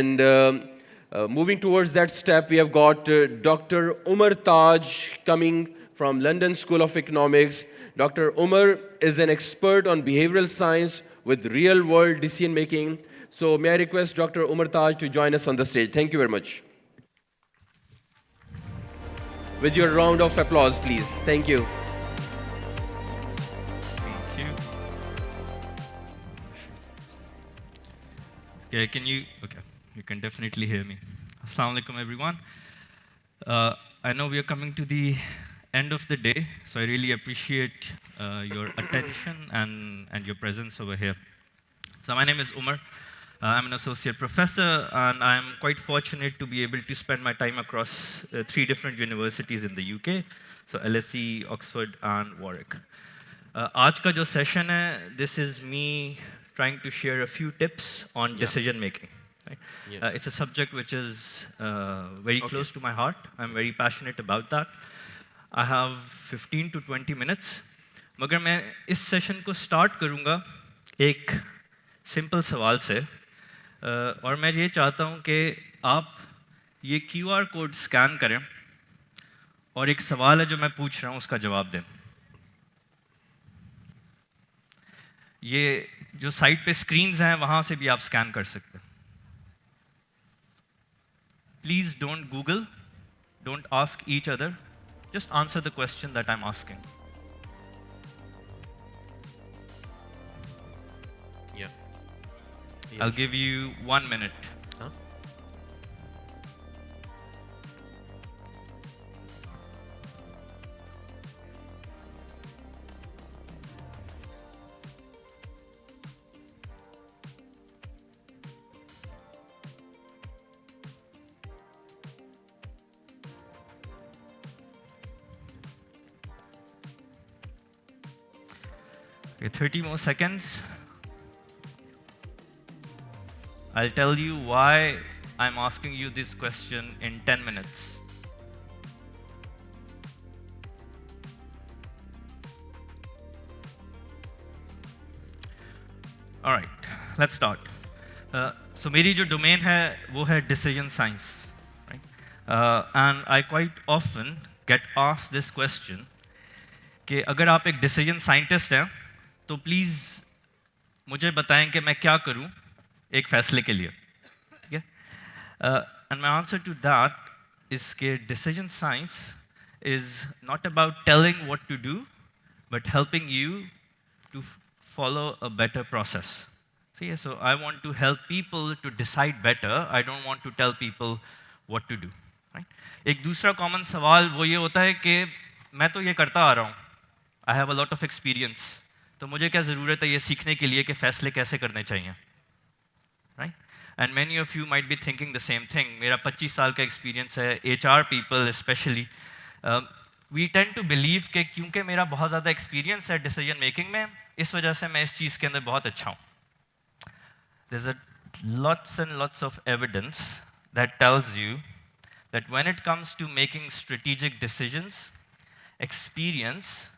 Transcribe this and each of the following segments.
And moving towards that step, we have got Dr. Umar Taj coming from London School of Economics. Dr. Umar is an expert on behavioral science with real world decision making. So, may I request Dr. Umar Taj to join us on the stage? Thank you very much. With your round of applause, please. Thank you. Thank you. Okay, okay, you can definitely hear me. Assalamu alaikum, everyone. I know we are coming to the end of the day, so I really appreciate your attention and your presence over here. So my name is Umar. I'm an associate professor, and I'm quite fortunate to be able to spend my time across 3 different universities in the UK, so LSE, Oxford, and Warwick. आज का जो session है, this is me trying to share a few tips on decision making. Right? Yeah. It's a subject which is very close to my heart. I'm very passionate about that. I have 15 to 20 minutes. मगर मैं इस session को start करूँगा एक simple सवाल से, और मैं ये चाहता हूँ कि आप ये QR कोड स्कैन करें और एक सवाल है जो मैं पूछ रहा हूँ उसका जवाब दें. ये जो साइट पे स्क्रीन्स हैं वहाँ से भी आप स्कैन कर सकते हैं. Please don't Google, don't ask each other, just answer the question that I'm asking. Yeah. I'll give you 1 minute. Huh? Okay, 30 more seconds. I'll tell you why I'm asking you this question in 10 minutes. All right, let's start. So मेरी जो domain है वो है decision science, right? And I quite often get asked this question कि अगर आप एक decision scientist हैं तो please मुझे बताएं कि मैं क्या करूं एक फैसले के लिए, ठीक है? And my answer to that is कि decision science is not about telling what to do, but helping you to follow a better process. See, so I want to help people to decide better. I don't want to tell people what to do. Right? एक दूसरा common सवाल वो ये होता है कि मैं तो ये करता आ रहा हूँ. I have a lot of experience. तो मुझे क्या ज़रूरत है ये सीखने के लिए कि फैसले कैसे करने चाहिए. Right? And many of you might be thinking the same thing. मेरा 25 साल का experience है, HR people especially. We tend to believe कि क्योंकि मेरा बहुत ज़्यादा experience है decision making में, इस वजह से मैं इस चीज़ के अंदर बहुत अच्छा हूँ. There's lots and lots of evidence that tells you that when it comes to making strategic decisions, experience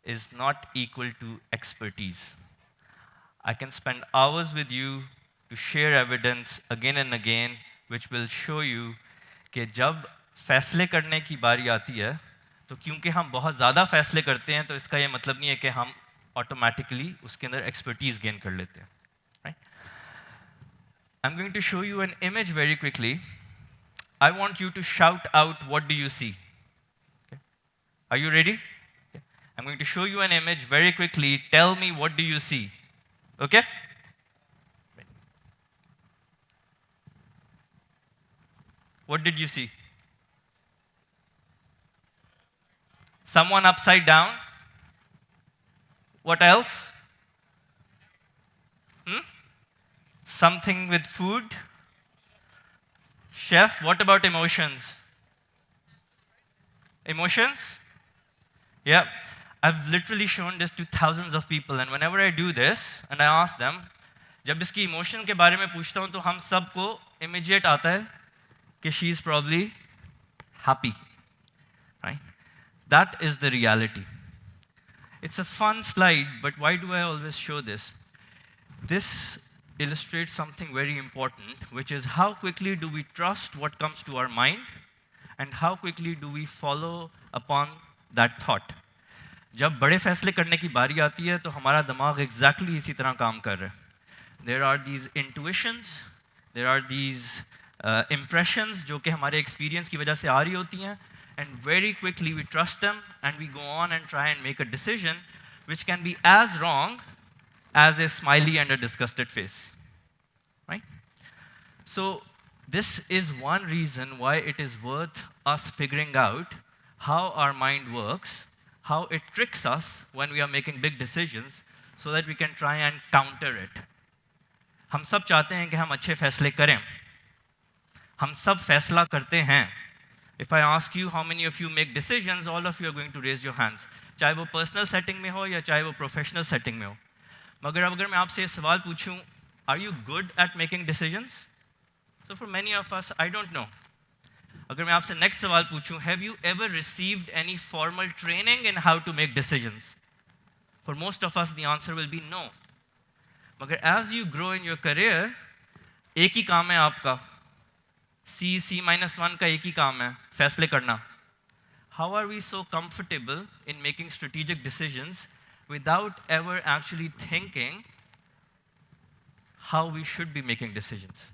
is not equal to expertise. I can spend hours with you to share evidence again and again, which will show you कि जब फैसले करने की बारी आती है, तो क्योंकि हम बहुत ज़्यादा फैसले करते हैं, तो इसका ये मतलब नहीं है कि हम automatically उसके अंदर expertise gain कर लेते हैं. Right? I'm going to show you an image very quickly. I want you to shout out, what do you see? Okay. Are you ready? Okay. I'm going to show you an image very quickly. Tell me, what do you see? Okay? What did you see? Someone upside down? What else? Something with food? Chef, what about emotions? Emotions? Yeah. I've literally shown this to thousands of people, and whenever I do this, and I ask them, जब इसकी emotion के बारे में पूछता हूँ तो हम सबको immediate आता है कि she is probably happy. Right? That is the reality. It's a fun slide, but why do I always show this? This illustrates something very important, which is how quickly do we trust what comes to our mind and how quickly do we follow upon that thought. जब बड़े फैसले करने की बारी आती है तो हमारा दिमाग एग्जैक्टली इसी तरह काम कर रहा है. There are these intuitions, there are these impressions जो कि हमारे experience की वजह से आ रही होती हैं, and very quickly we trust them and we go on and try and make a decision which can be as wrong as a smiley and a disgusted face, right? So this is one reason why it is worth us figuring out how our mind works, how it tricks us when we are making big decisions, so that we can try and counter it. हम सब चाहते हैं कि हम अच्छे फैसले करें. हम सब फैसला करते हैं. If I ask you how many of you make decisions, all of you are going to raise your hands. चाहे वो personal setting में हो या चाहे वो professional setting में हो. मगर अगर मैं आपसे ये सवाल पूछूं, are you good at making decisions? So for many of us, I don't know. अगर मैं आपसे next सवाल पूछूं, have you ever received any formal training in how to make decisions? For most of us, the answer will be no. मगर as you grow in your career, एक ही काम है आपका. C-1 का एक ही काम है, फैसले करना. How are we so comfortable in making strategic decisions without ever actually thinking how we should be making decisions,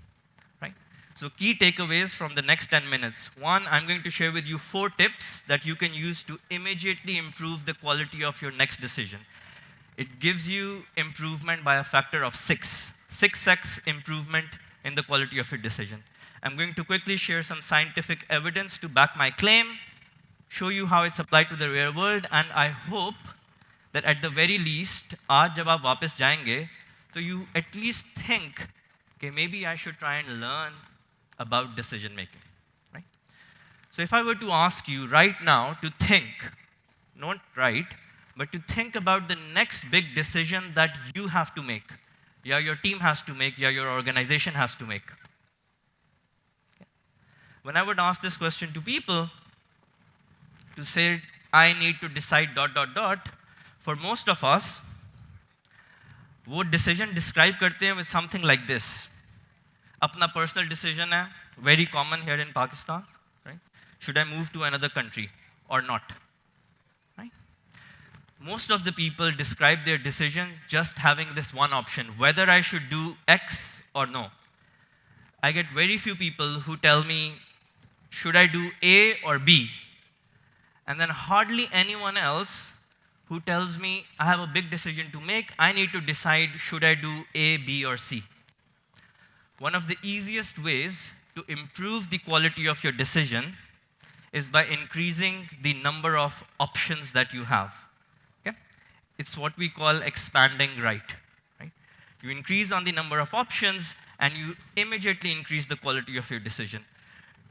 right? So key takeaways from the next 10 minutes. One, I'm going to share with you 4 tips that you can use to immediately improve the quality of your next decision. It gives you improvement by a factor of 6. 6x improvement in the quality of your decision. I'm going to quickly share some scientific evidence to back my claim, show you how it's applied to the real world, and I hope that at the very least, आज जब आप वापस जाएंगे, तो you at least think, okay, maybe I should try and learn about decision making, right? So if I were to ask you right now to think, not right, but to think about the next big decision that you have to make, yeah, your team has to make, yeah, your organization has to make. When I would ask this question to people, to say, I need to decide ... for most of us, वो decision describe करते हैं with something like this. अपना personal decision है, very common here in Pakistan, right? Should I move to another country or not? Right? Most of the people describe their decision just having this one option, whether I should do X or no. I get very few people who tell me, should I do A or B? And then hardly anyone else who tells me, I have a big decision to make, I need to decide, should I do A, B, or C? One of the easiest ways to improve the quality of your decision is by increasing the number of options that you have. Okay? It's what we call expanding right. You increase on the number of options, and you immediately increase the quality of your decision.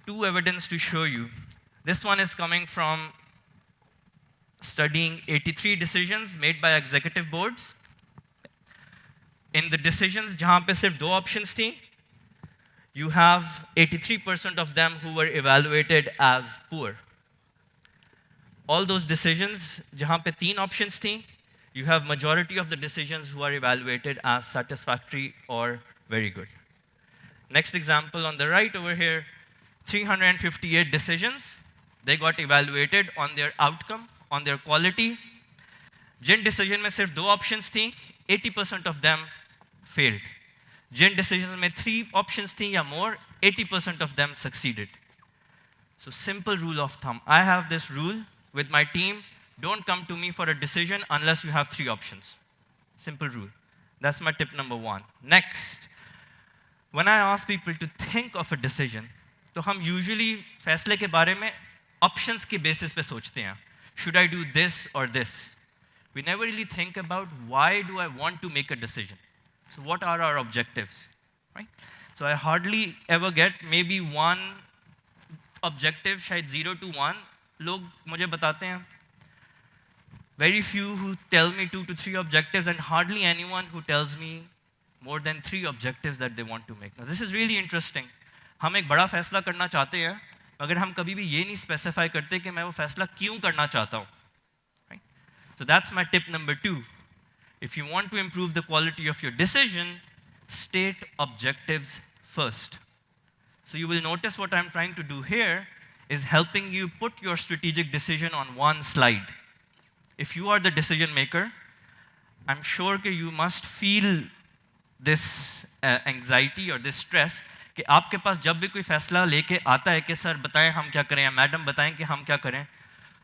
2 evidence to show you. This one is coming from studying 83 decisions made by executive boards. In the decisions जहाँ पे सिर्फ 2 options थी, you have 83% of them who were evaluated as poor. All those decisions जहाँ पे 3 options थी, you have majority of the decisions who are evaluated as satisfactory or very good. Next example on the right over here, 358 decisions, they got evaluated on their outcome, on their quality. Jin decision में सिर्फ 2 options थी, 80% of them failed. Jin decisions में 3 options थी या more, 80% of them succeeded. So simple rule of thumb. I have this rule with my team, don't come to me for a decision unless you have 3 options. Simple rule. That's my tip number 1. Next, when I ask people to think of a decision, तो हम usually फैसले के बारे में options के basis पे सोचते हैं. Should I do this or this? We never really think about why do I want to make a decision. So what are our objectives, right? So I hardly ever get maybe one objective, शायद 0 to 1 लोग मुझे बताते हैं. Very few who tell me 2 to 3 objectives, and hardly anyone who tells me more than 3 objectives that they want to make. Now this is really interesting. हम एक बड़ा फैसला करना चाहते हैं, मगर हम कभी भी ये नहीं specify करते कि मैं वो फैसला क्यों करना चाहता हूँ. Right? So that's my tip number 2. If you want to improve the quality of your decision, state objectives first. So you will notice what I'm trying to do here is helping you put your strategic decision on one slide. If you are the decision maker, I'm sure that you must feel this anxiety or this stress कि आपके पास जब भी कोई फैसला लेके आता है कि सर बताएं हम क्या करें या मैडम बताएं कि हम क्या करें,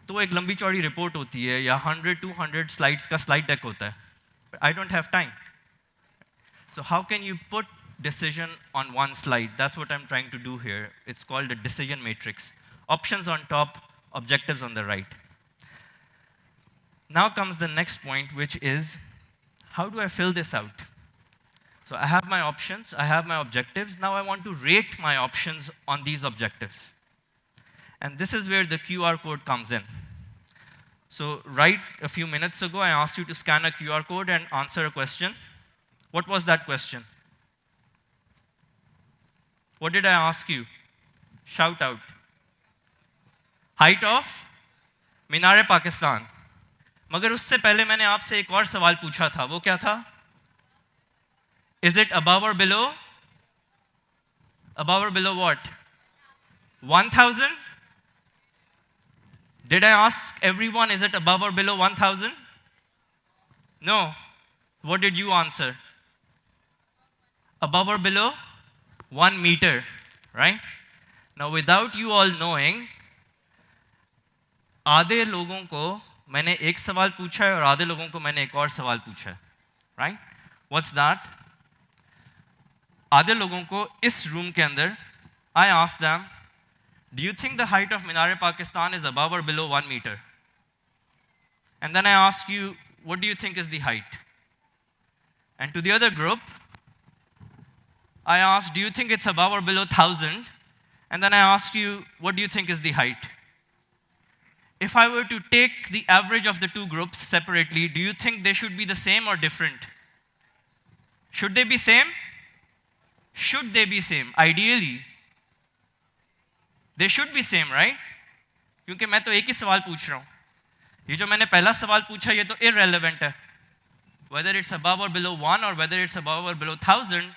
तो वो एक लंबी चौड़ी रिपोर्ट होती है या 100-200 स्लाइड्स का स्लाइड डेक होता है. I don't have time. So how can you put decision on one slide? That's what I'm trying to do here. It's called a decision matrix. Options on top, objectives on the right. Now comes the next point, which is, how do I fill this out? So I have my options, I have my objectives. Now I want to rate my options on these objectives. And this is where the QR code comes in. So right a few minutes ago, I asked you to scan a QR code and answer a question. What was that question? What did I ask you? Shout out. Height of मीनार-ए-पाकिस्तान. मगर उससे पहले मैंने आपसे एक और सवाल पूछा था. वो क्या था? Is it above or below? Above or below what? 1,000? Did I ask everyone, is it above or below 1,000? No. What did you answer? Above or below? 1 meter, right? Now, without you all knowing, आधे लोगों को मैंने एक सवाल पूछा है और आधे लोगों को मैंने एक और सवाल पूछा है, right? What's that? आधे लोगों को इस रूम के अंदर, I asked them, do you think the height of मीनार-ए-पाकिस्तान is above or below 1 meter? And then I asked you, what do you think is the height? And to the other group, I asked, do you think it's above or below 1,000? And then I asked you, what do you think is the height? If I were to take the average of the two groups separately, do you think they should be the same or different? Should they be same? Should they be same? Ideally, they should be same, right? क्योंकि मैं तो एक ही सवाल पूछ रहा हूँ. ये जो मैंने पहला सवाल पूछा ये तो irrelevant है. Whether it's above or below 1 or whether it's above or below 1,000,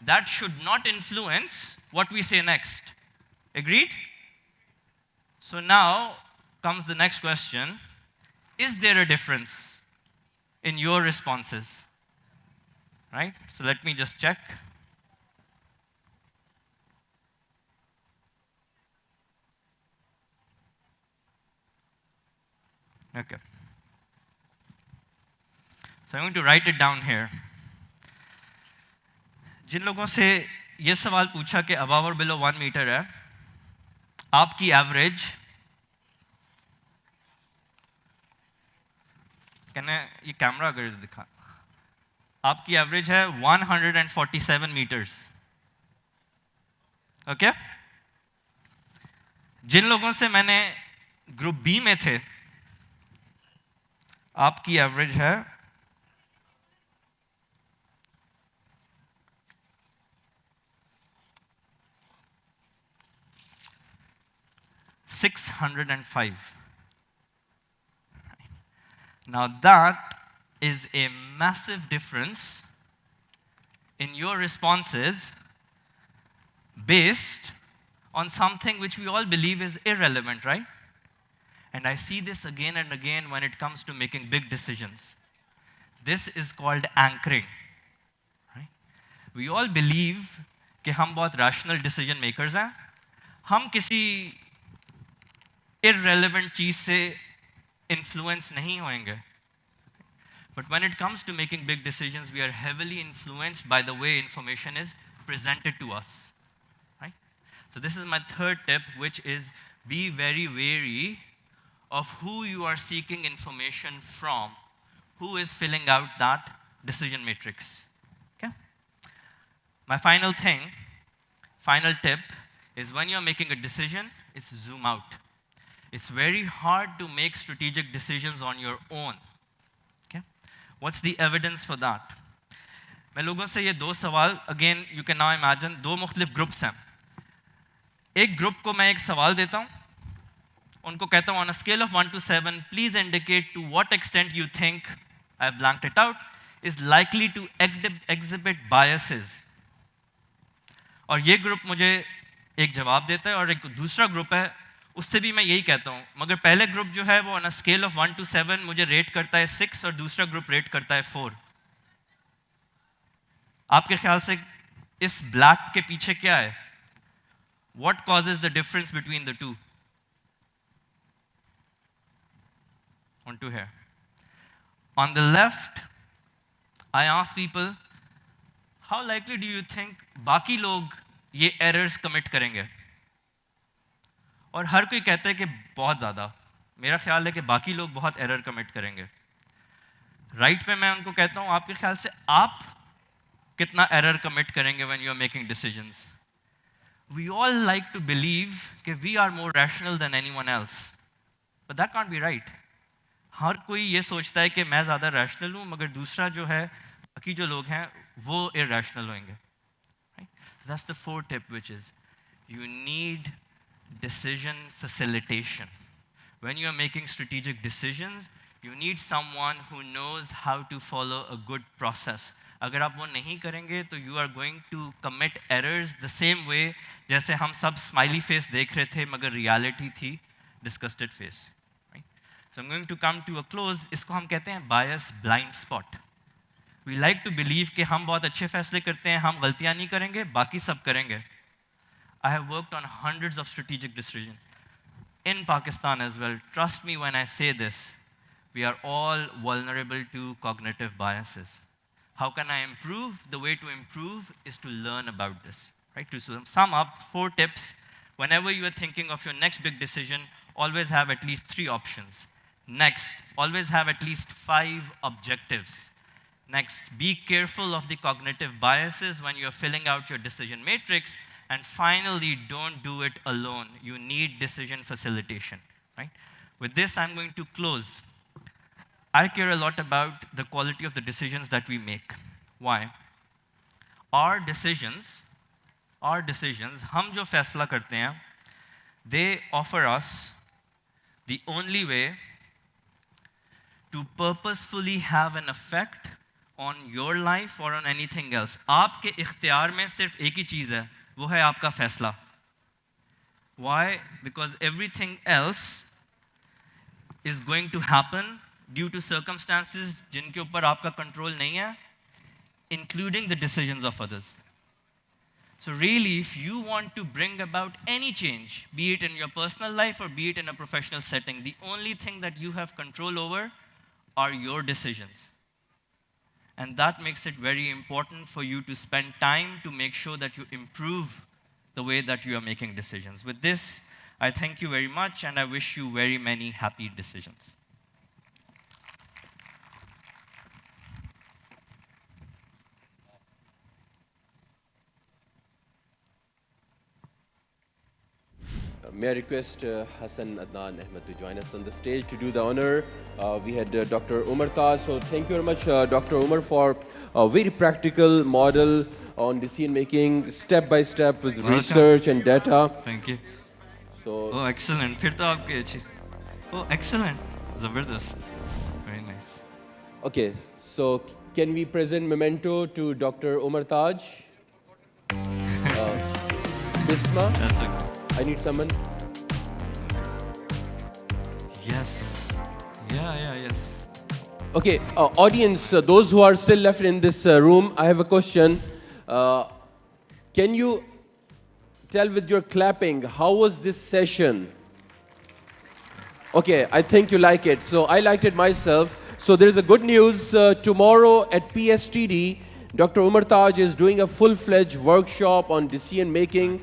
that should not influence what we say next. Agreed? So now comes the next question. Is there a difference in your responses? Right? So let me just check. Okay. So I'm going to write it down here. जिन लोगों से ये सवाल पूछा कि above or below 1 meter है, आपकी average, कहने ये कैमरा अगर दिखा, आपकी एवरेज है 147 meters. ओके? जिन लोगों से मैंने ग्रुप बी में थे, आपकी एवरेज है 605. Now that is a massive difference in your responses based on something which we all believe is irrelevant, right? And I see this again and again when it comes to making big decisions. This is called anchoring, right? We all believe कि हम बहुत rational decision makers हैं. हम किसी irrelevant चीज से influence नहीं होएंगे. But when it comes to making big decisions, we are heavily influenced by the way information is presented to us, right? So this is my third tip, which is be very wary of who you are seeking information from, who is filling out that decision matrix, okay? My final tip is when you're making a decision, is zoom out. It's very hard to make strategic decisions on your own. Okay? What's the evidence for that? मैं लोगों से ये दो सवाल, again, you can now imagine, दो मुख्तलिफ groups हैं. एक group को मैं एक सवाल देता हूँ, उनको कहता हूँ on a scale of 1 to 7, please indicate to what extent you think, I've blanked it out, is likely to exhibit biases. और ये ग्रुप मुझे एक जवाब देता है और एक दूसरा ग्रुप है उससे भी मैं यही कहता हूँ, मगर पहले ग्रुप जो है वो on a scale of 1 to 7 मुझे रेट करता है 6 और दूसरा ग्रुप रेट करता है 4. आपके ख्याल से इस ब्लैक के पीछे क्या है? What causes the difference between the two? On to here. On the left, I ask people, how likely do you think बाकी लोग ये errors commit करेंगे? और हर कोई कहता है कि बहुत ज़्यादा. मेरा ख्याल है कि बाकी लोग बहुत error commit करेंगे. Right में मैं उनको कहता हूँ, आपके ख्याल से आप कितना error commit करेंगे when you are making decisions? We all like to believe that we are more rational than anyone else. But that can't be right. हर कोई ये सोचता है कि मैं ज़्यादा rational हूँ, मगर दूसरा जो है, बाकी जो लोग हैं, वो irrational होंगे. Right? So that's the fourth tip, which is you need decision facilitation. When you are making strategic decisions, you need someone who knows how to follow a good process. अगर आप वो नहीं करेंगे तो you are going to commit errors the same way जैसे हम सब smiley face देख रहे थे मगर reality थी disgusted face. Right? So I'm going to come to a close. इसको हम कहते हैं bias blind spot. We like to believe कि हम बहुत अच्छे फैसले करते हैं, हम गलतियाँ नहीं करेंगे, बाकी सब करेंगे. I have worked on hundreds of strategic decisions in Pakistan as well. Trust me when I say this, we are all vulnerable to cognitive biases. How can I improve? The way to improve is to learn about this. Right? To sum up, 4 tips. Whenever you are thinking of your next big decision, always have at least 3 options. Next, always have at least 5 objectives. Next, be careful of the cognitive biases when you are filling out your decision matrix. And finally, don't do it alone. You need decision facilitation. Right? With this, I'm going to close. I care a lot about the quality of the decisions that we make. Why? Our decisions, हम जो फैसला करते हैं, they offer us the only way to purposefully have an effect on your life or on anything else. आपके इख्तियार में सिर्फ एक ही चीज़ है, वो है आपका फैसला. Why? Because everything else is going to happen due to circumstances जिनके ऊपर आपका control नहीं है, including the decisions of others. So really, if you want to bring about any change, be it in your personal life or be it in a professional setting, the only thing that you have control over are your decisions. And that makes it very important for you to spend time to make sure that you improve the way that you are making decisions. With this, I thank you very much and I wish you very many happy decisions. May I request Hassan Adnan Ahmed to join us on the stage to do the honor. We had Dr. Umar Taj. So thank you very much, Dr. Umar, for a very practical model on decision making, step by step with research and data. Thank you. So, Oh, excellent. फिर तो आपके अच्छे. Oh, excellent. Zabardast. Very nice. okay, so can we present memento to Dr. Umar Taj? Bisma, That's okay. I need someone. Yes. Yes. Okay, audience, those who are still left in this room, I have a question. Can you tell with your clapping, how was this session? Okay, I think you like it. So I liked it myself. So there is a good news. Tomorrow at PSTD, Dr. Umar Taj is doing a full-fledged workshop on decision making.